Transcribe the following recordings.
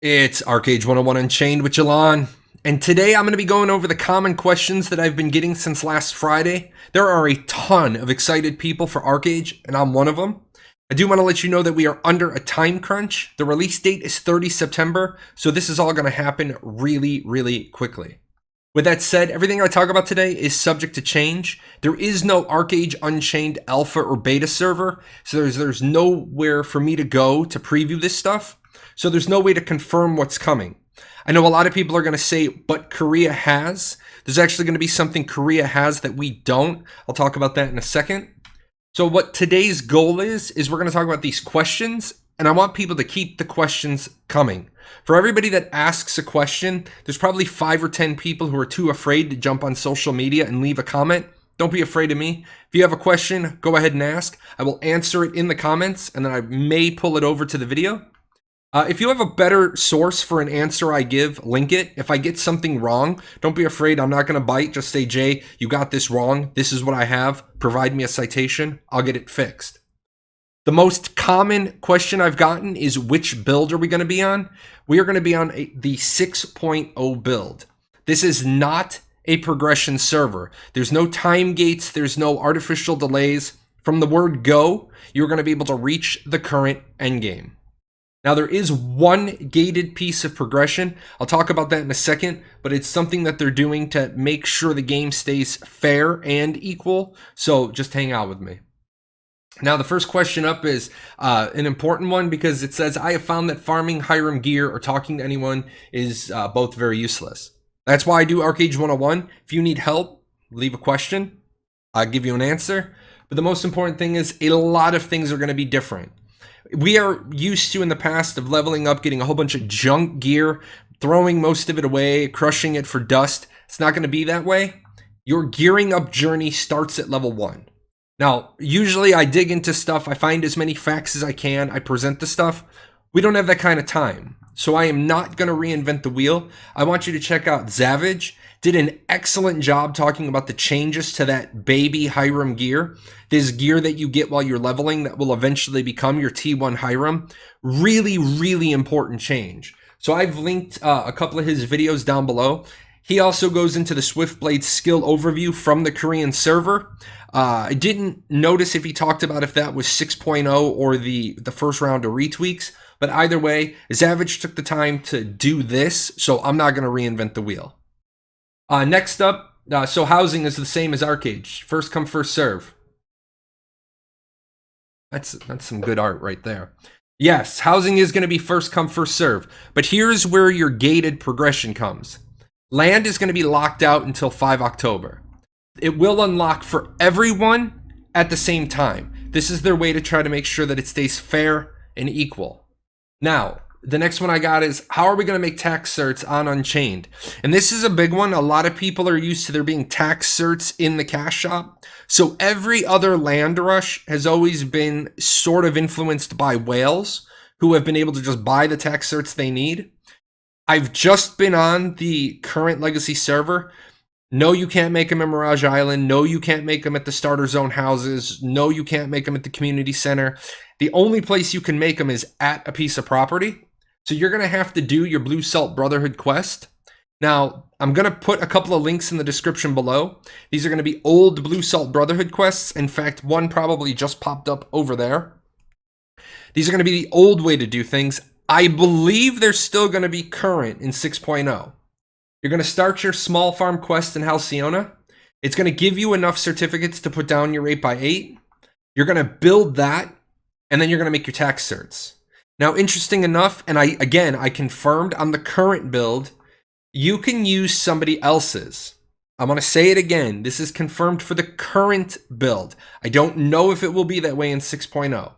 It's Archeage 101 Unchained with Jalon, and today I'm going to be going over the common questions that I've been getting since last Friday. There are a ton of excited people for Archeage, and I'm one of them. I do want to let you know that we are under a time crunch. The release date is 30 September, so this is all going to happen really quickly. With that said, everything I talk about today is subject to change. There is no Archeage Unchained alpha or beta server, so there's nowhere for me to go to preview this stuff. So there's no way to confirm what's coming. I know a lot of people are going to say, but Korea has. There's actually going to be something Korea has that we don't. I'll talk about that in a second. So what today's goal is we're going to talk about these questions, and I want people to keep the questions coming. For everybody that asks a question, there's probably 5 or 10 people who are too afraid to jump on social media and leave a comment. Don't be afraid of me. If you have a question, go ahead and ask. I will answer it in the comments, and then I may pull it over to the video. If you have a better source for an answer I give, link it. If I get something wrong, don't be afraid. I'm not going to bite. Just say, Jay, you got this wrong. This is what I have. Provide me a citation. I'll get it fixed. The most common question I've gotten is, which build are we going to be on? We are going to be on the 6.0 build. This is not a progression server. There's no time gates. There's no artificial delays. From the word go, you're going to be able to reach the current endgame. Now, there is one gated piece of progression. I'll talk about that in a second, but it's something that they're doing to make sure the game stays fair and equal. So just hang out with me. Now, the first question up is an important one because it says, I have found that farming Hiram gear or talking to anyone is both very useless. That's why I do Archeage 101. If you need help, leave a question. I'll give you an answer. But the most important thing is a lot of things are going to be different. We are used to in the past of leveling up, getting a whole bunch of junk gear, throwing most of it away, crushing it for dust. It's not going to be that way. Your gearing up journey starts at level 1. Now, usually I dig into stuff. I find as many facts as I can. I present the stuff. We don't have that kind of time. So I am not going to reinvent the wheel. I want you to check out ZZavage. Did an excellent job talking about the changes to that baby Hiram gear. This gear that you get while you're leveling that will eventually become your T1 Hiram. Really important change. So I've linked a couple of his videos down below. He also goes into the Swiftblade skill overview from the Korean server. I didn't notice if he talked about if that was 6.0 or the first round of retweaks. But either way, ZZavage took the time to do this, so I'm not going to reinvent the wheel. Next up, so housing is the same as Archeage. First come, first serve. That's some good art right there. Yes, housing is going to be first come, first serve. But here's where your gated progression comes. Land is going to be locked out until 5 October. It will unlock for everyone at the same time. This is their way to try to make sure that it stays fair and equal. Now, the next one I got is, how are we going to make tax certs on Unchained? And this is a big one. A lot of people are used to there being tax certs in the cash shop. So every other land rush has always been sort of influenced by whales who have been able to just buy the tax certs they need. I've just been on the current legacy server. No, you can't make them in Mirage Island. No, you can't make them at the starter zone houses. No, you can't make them at the community center. The only place you can make them is at a piece of property. So you're going to have to do your Blue Salt Brotherhood quest. Now, I'm going to put a couple of links in the description below. These are going to be old Blue Salt Brotherhood quests. In fact, one probably just popped up over there. These are going to be the old way to do things. I believe they're still going to be current in 6.0. You're going to start your small farm quest in Halcyona. It's going to give you enough certificates to put down your 8x8. You're going to build that, and then you're going to make your tax certs. Now, interesting enough, and I confirmed on the current build, you can use somebody else's. I want to say it again. This is confirmed for the current build. I don't know if it will be that way in 6.0.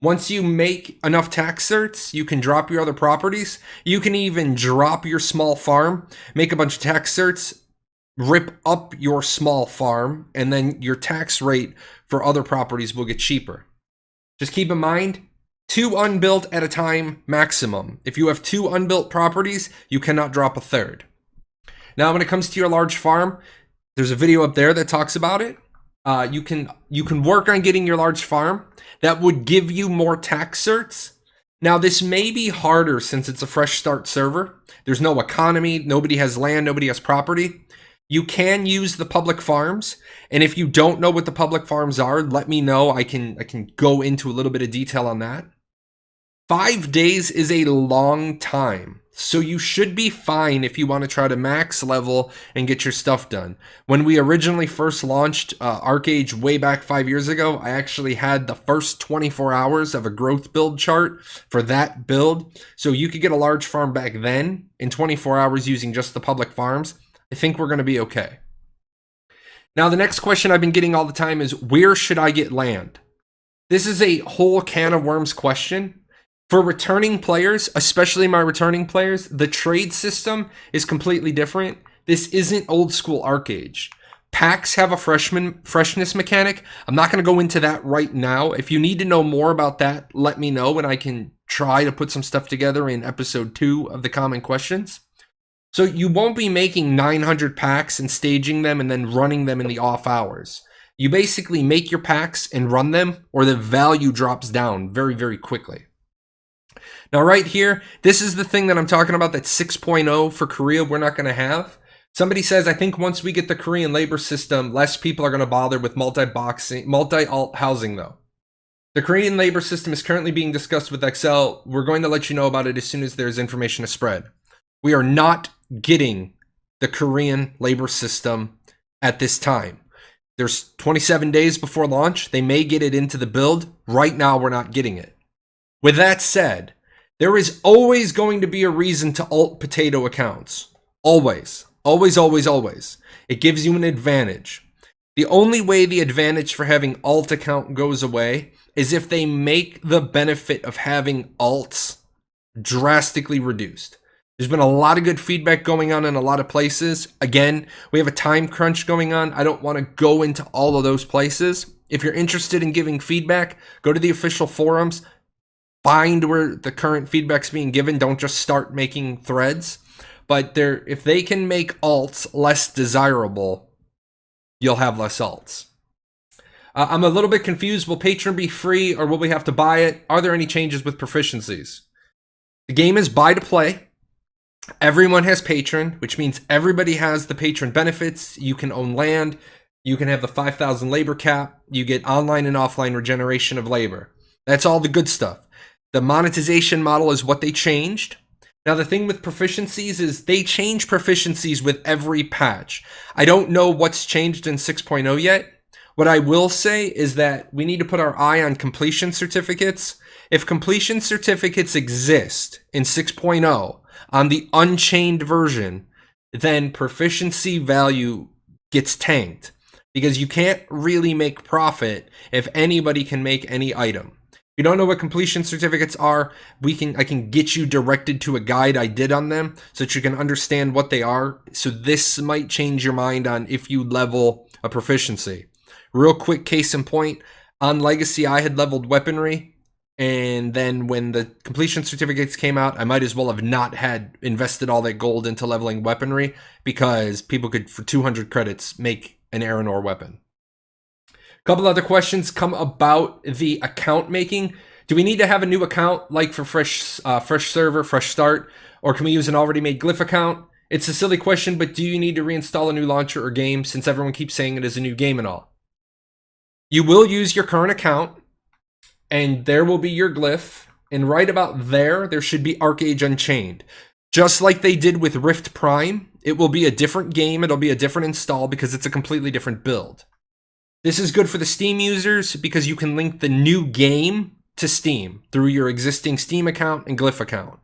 Once you make enough tax certs, you can drop your other properties. You can even drop your small farm, make a bunch of tax certs, rip up your small farm, and then your tax rate for other properties will get cheaper. Just keep in mind, 2 unbuilt at a time maximum. If you have 2 unbuilt properties, you cannot drop a third. Now, when it comes to your large farm, there's a video up there that talks about it. You can work on getting your large farm. That would give you more tax certs. Now, this may be harder since it's a fresh start server. There's no economy, nobody has land, nobody has property. You can use the public farms, and if you don't know what the public farms are, let me know. I can go into a little bit of detail on that. 5 days is a long time, so you should be fine if you want to try to max level and get your stuff done. When we originally first launched Archeage way back 5 years ago, I actually had the first 24 hours of a growth build chart for that build, so you could get a large farm back then in 24 hours using just the public farms. I think we're going to be okay. Now, the next question I've been getting all the time is, where should I get land? This is a whole can of worms question. For returning players, especially my returning players, the trade system is completely different. This isn't old school Archeage. Packs have a freshness mechanic. I'm not going to go into that right now. If you need to know more about that, let me know and I can try to put some stuff together in episode 2 of the common questions. So you won't be making 900 packs and staging them and then running them in the off hours. You basically make your packs and run them, or the value drops down very, very quickly. Now right here, this is the thing that I'm talking about, that 6.0 for Korea we're not going to have. Somebody says, I think once we get the Korean labor system, less people are going to bother with multi-alt housing though. The Korean labor system is currently being discussed with Excel. We're going to let you know about it as soon as there's information to spread. We are not getting the Korean labor system at this time. There's 27 days before launch. They may get it into the build. Right now, we're not getting it. With that said, there is always going to be a reason to alt potato accounts. Always. Always, always, always. It gives you an advantage. The only way the advantage for having alt account goes away is if they make the benefit of having alts drastically reduced. There's been a lot of good feedback going on in a lot of places. Again, we have a time crunch going on. I don't want to go into all of those places. If you're interested in giving feedback, go to the official forums. Find where the current feedback's being given. Don't just start making threads. But if they can make alts less desirable, you'll have less alts. I'm a little bit confused. Will Patron be free or will we have to buy it? Are there any changes with proficiencies? The game is buy to play. Everyone has Patron, which means everybody has the Patron benefits. You can own land. You can have the 5,000 labor cap. You get online and offline regeneration of labor. That's all the good stuff. The monetization model is what they changed. Now, the thing with proficiencies is they change proficiencies with every patch. I don't know what's changed in 6.0 yet. What I will say is that we need to put our eye on completion certificates. If completion certificates exist in 6.0 on the Unchained version, then proficiency value gets tanked because you can't really make profit if anybody can make any item. If you don't know what completion certificates are, I can get you directed to a guide I did on them so that you can understand what they are. So this might change your mind on if you level a proficiency. Real quick case in point, on Legacy I had leveled weaponry, and then when the completion certificates came out, I might as well have not had invested all that gold into leveling weaponry because people could, for 200 credits, make an Aranor weapon. Couple other questions come about the account making. Do we need to have a new account like for fresh server, fresh start, or can we use an already made glyph account? It's a silly question, but do you need to reinstall a new launcher or game since everyone keeps saying it is a new game and all? You will use your current account and there will be your glyph, and right about there should be Archeage Unchained. Just like they did with Rift Prime, it will be a different game, it'll be a different install because it's a completely different build. This is good for the Steam users because you can link the new game to Steam through your existing Steam account and Glyph account.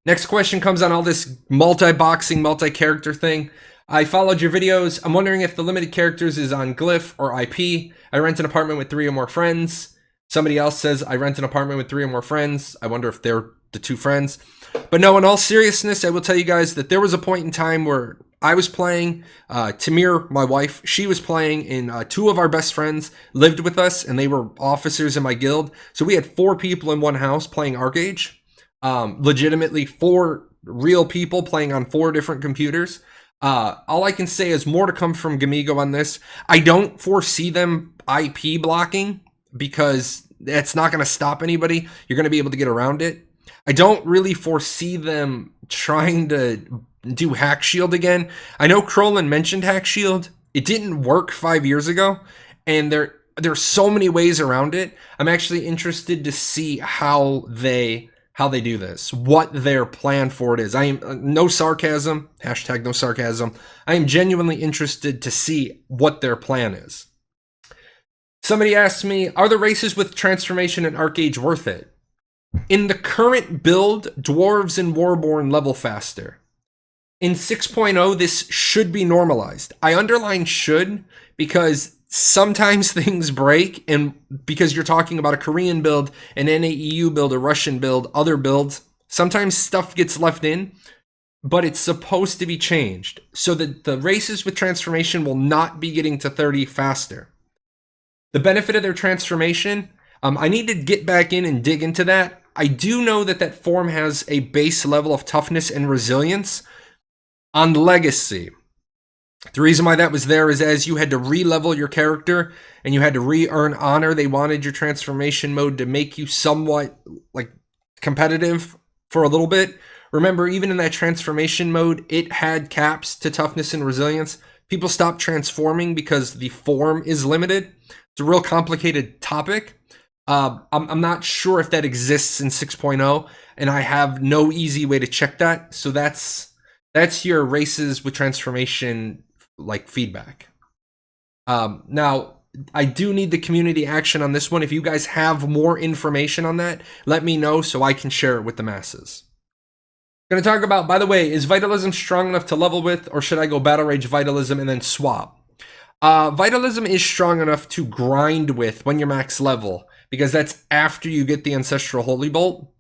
Next question comes on all this multi-boxing, multi-character thing. I followed your videos. I'm wondering if the limited characters is on Glyph or IP. I rent an apartment with 3 or more friends. Somebody else says I rent an apartment with 3 or more friends. I wonder if they're the 2 friends. But no, in all seriousness, I will tell you guys that there was a point in time where I was playing, Tamir, my wife, she was playing, and 2 of our best friends lived with us, and they were officers in my guild. So we had 4 people in one house playing Archeage. Legitimately 4 real people playing on 4 different computers. All I can say is more to come from Gamigo on this. I don't foresee them IP blocking because That's not going to stop anybody. You're going to be able to get around it. I don't really foresee them trying to do Hack Shield again. I know Crowlin mentioned Hack Shield. It didn't work 5 years ago, and there's so many ways around it. I'm actually interested to see how they do this, what their plan for it is. I am no sarcasm, hashtag no sarcasm. I am genuinely interested to see what their plan is. Somebody asked me, are the races with transformation and Archeage worth it? In the current build, Dwarves and Warborn level faster. In 6.0, this should be normalized. I underline should because sometimes things break, and because you're talking about a Korean build, an NAEU build, a Russian build, other builds, sometimes stuff gets left in, but it's supposed to be changed so that the races with transformation will not be getting to 30 faster. The benefit of their transformation, I need to get back in and dig into that. I do know that that form has a base level of toughness and resilience on Legacy. The reason why that was there is as you had to re-level your character and you had to re-earn honor, they wanted your transformation mode to make you somewhat like competitive for a little bit. Remember, even in that transformation mode, it had caps to toughness and resilience. People stopped transforming because the form is limited. It's a real complicated topic. I'm not sure if that exists in 6.0, and I have no easy way to check that. So that's your races with transformation like feedback. Now, I do need the community action on this one. If you guys have more information on that, let me know so I can share it with the masses. Going to talk about, by the way, is Vitalism strong enough to level with, or should I go Battle Rage Vitalism and then swap? Vitalism is strong enough to grind with when you're max level, because that's after you get the Ancestral Holy Bolt.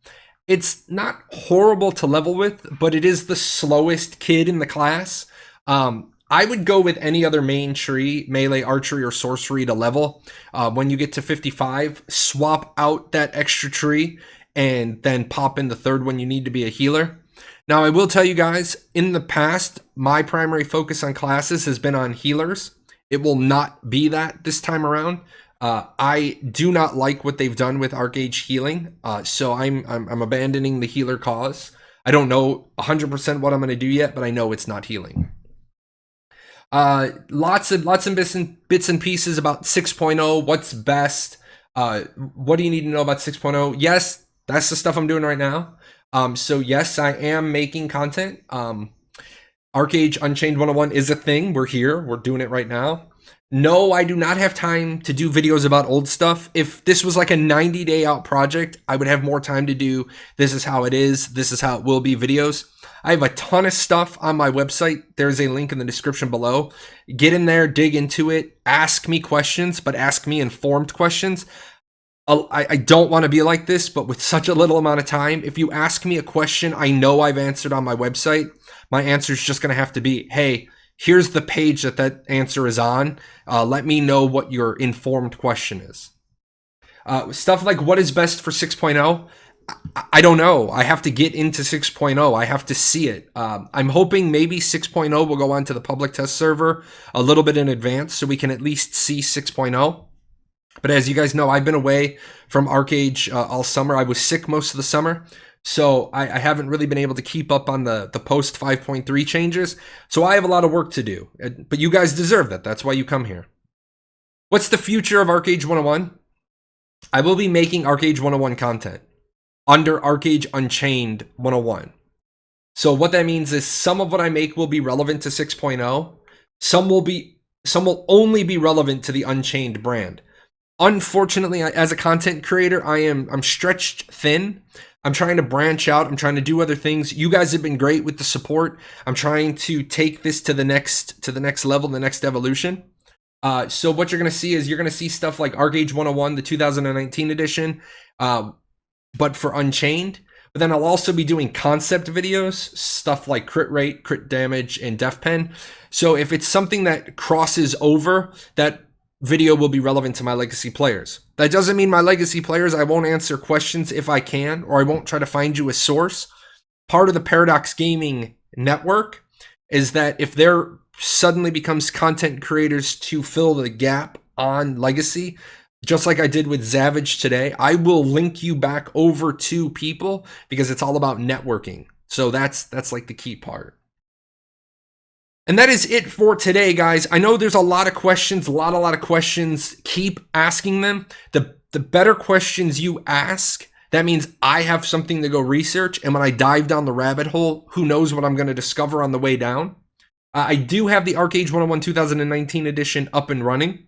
It's not horrible to level with, but it is the slowest kid in the class. I would go with any other main tree, melee, archery, or sorcery to level. When you get to 55, swap out that extra tree and then pop in the third when you need to be a healer. Now, I will tell you guys, in the past, my primary focus on classes has been on healers. It will not be that this time around. I do not like what they've done with Archeage healing, so I'm abandoning the healer cause. I don't know 100% what I'm going to do yet, but I know it's not healing. Lots of bits and pieces about 6.0. What's best? What do you need to know about 6.0? Yes, that's the stuff I'm doing right now. So yes, I am making content. Archeage Unchained 101 is a thing. We're here. We're doing it right now. No, I do not have time to do videos about old stuff. If this was like a 90-day out project, I would have more time to do this is how it is, this is how it will be videos. I have a ton of stuff on my website. There's a link in the description below. Get in there, dig into it, ask me questions, but ask me informed questions. I don't want to be like this, but with such a little amount of time, if you ask me a question I know I've answered on my website, my answer is just going to have to be, hey, here's the page that answer is on. Let me know what your informed question is. Stuff like what is best for 6.0? I don't know. I have to get into 6.0. I have to see it. I'm hoping maybe 6.0 will go onto the public test server a little bit in advance so we can at least see 6.0. But as you guys know, I've been away from Archeage all summer. I was sick most of the summer. So I haven't really been able to keep up on the post 5.3 changes. So I have a lot of work to do. But you guys deserve that. That's why you come here. What's the future of Archeage 101? I will be making Archeage 101 content under Archeage Unchained 101. So what that means is some of what I make will be relevant to 6.0. Some will only be relevant to the Unchained brand. Unfortunately, as a content creator, I'm stretched thin. I'm trying to branch out. I'm trying to do other things. You guys have been great with the support. I'm trying to take this to the next level, the next evolution. So what you're going to see is you're going to see stuff like Archeage 101, the 2019 edition, but for Unchained. But then I'll also be doing concept videos, stuff like crit rate, crit damage, and def pen. So if it's something that crosses over, that video will be relevant to my legacy players. That doesn't mean my legacy players, I won't answer questions if I can, or I won't try to find you a source. Part of the Paradox Gaming network is that if there suddenly becomes content creators to fill the gap on legacy, Just like I did with ZZavage today, I will link you back over to people because it's all about networking. So that's like the key part. And that is it for today, guys. I know there's a lot of questions, a lot of questions. Keep asking them. The better questions you ask, that means I have something to go research. And when I dive down the rabbit hole, who knows what I'm going to discover on the way down. I do have the Archeage 101 2019 edition up and running.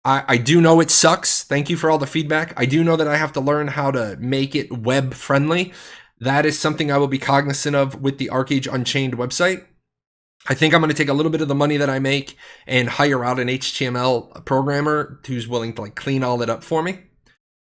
I do know it sucks. Thank you for all the feedback. I do know that I have to learn how to make it web friendly. That is something I will be cognizant of with the Archeage Unchained website. I think I'm going to take a little bit of the money that I make and hire out an HTML programmer who's willing to like clean all that up for me.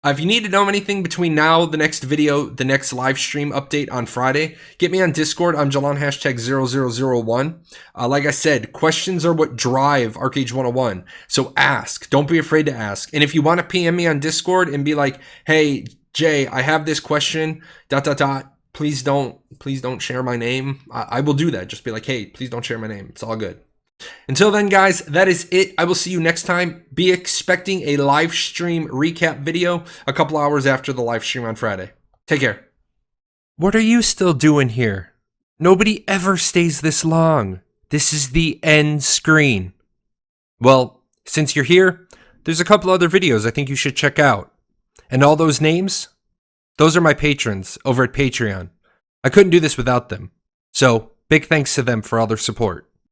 If you need to know anything between now, the next video, the next live stream update on Friday, get me on Discord. I'm Jalon #0001. Like I said, questions are what drive Archeage 101. So ask. Don't be afraid to ask. And if you want to PM me on Discord and be like, hey, Jay, I have this question, ... Please don't share my name. I will do that. Just be like, hey, please don't share my name. It's all good. Until then, guys, that is it. I will see you next time. Be expecting a live stream recap video a couple hours after the live stream on Friday. Take care. What are you still doing here? Nobody ever stays this long. This is the end screen. Well, since you're here, there's a couple other videos I think you should check out. And all those names? Those are my patrons over at Patreon. I couldn't do this without them. So, big thanks to them for all their support.